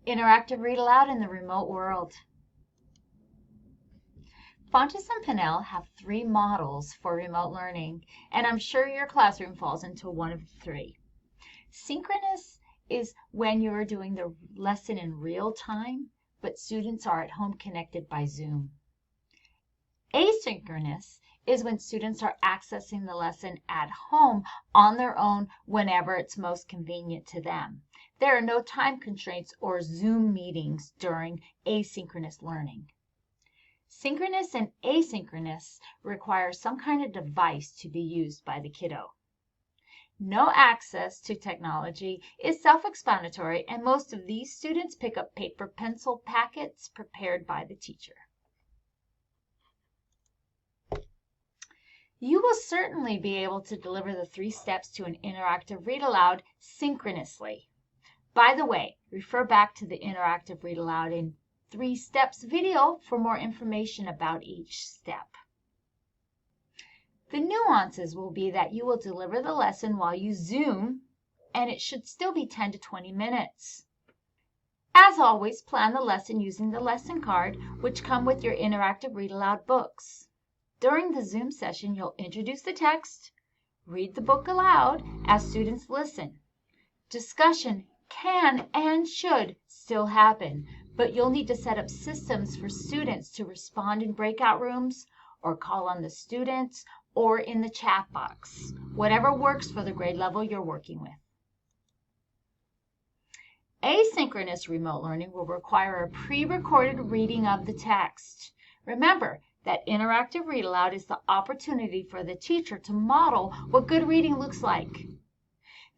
Interactive Read Aloud in the Remote World. Fontes and Pinnell have 3 models for remote learning, and I'm sure your classroom falls into one of the 3. Synchronous is when you're doing the lesson in real time, but students are at home connected by Zoom. Asynchronous is when students are accessing the lesson at home on their own whenever it's most convenient to them. There are no time constraints or Zoom meetings during asynchronous learning. Synchronous and asynchronous require some kind of device to be used by the kiddo. No access to technology is self-explanatory, and most of these students pick up paper pencil packets prepared by the teacher. You will certainly be able to deliver the 3 steps to an interactive read aloud synchronously. By the way, refer back to the interactive read aloud in 3 steps video for more information about each step. The nuances will be that you will deliver the lesson while you Zoom, and it should still be 10 to 20 minutes. As always, plan the lesson using the lesson card, which come with your interactive read aloud books. During the Zoom session, you'll introduce the text, read the book aloud as students listen. Discussion can and should still happen, but you'll need to set up systems for students to respond in breakout rooms or call on the students or in the chat box, whatever works for the grade level you're working with. Asynchronous remote learning will require a pre-recorded reading of the text. Remember that interactive read aloud is the opportunity for the teacher to model what good reading looks like.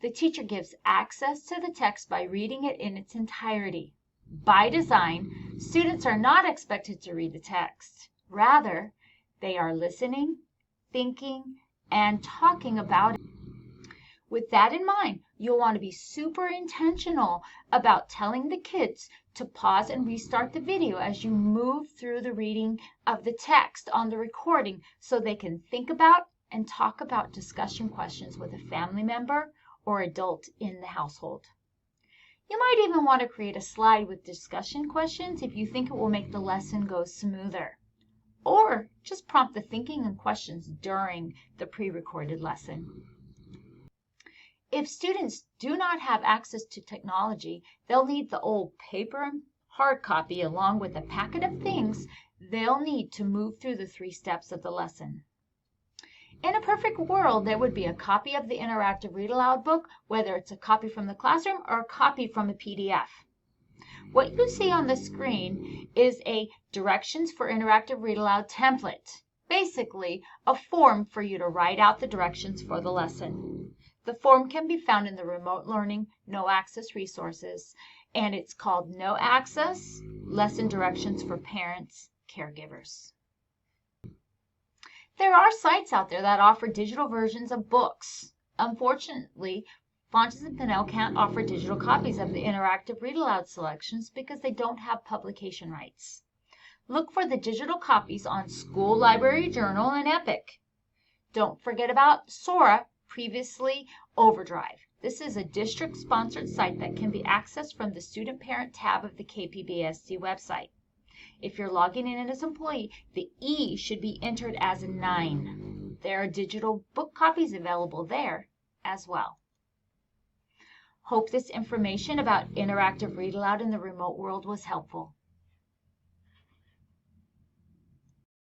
The teacher gives access to the text by reading it in its entirety. By design, students are not expected to read the text. Rather, they are listening, thinking, and talking about it. With that in mind, you'll want to be super intentional about telling the kids to pause and restart the video as you move through the reading of the text on the recording so they can think about and talk about discussion questions with a family member or adult in the household. You might even want to create a slide with discussion questions if you think it will make the lesson go smoother. Or just prompt the thinking and questions during the pre-recorded lesson. If students do not have access to technology, they'll need the old paper and hard copy along with a packet of things they'll need to move through the 3 steps of the lesson. In a perfect world, there would be a copy of the interactive read aloud book, whether it's a copy from the classroom or a copy from a PDF. What you see on the screen is a directions for interactive read aloud template, basically a form for you to write out the directions for the lesson. The form can be found in the Remote Learning No Access resources, and it's called No Access Lesson Directions for Parents, Caregivers. There are sites out there that offer digital versions of books. Unfortunately, Fontes and Pinnell can't offer digital copies of the interactive read aloud selections because they don't have publication rights. Look for the digital copies on School Library Journal and Epic. Don't forget about Sora, previously Overdrive. This is a district-sponsored site that can be accessed from the Student Parent tab of the KPBSD website. If you're logging in as an employee, the E should be entered as a 9. There are digital book copies available there as well. Hope this information about interactive read aloud in the remote world was helpful.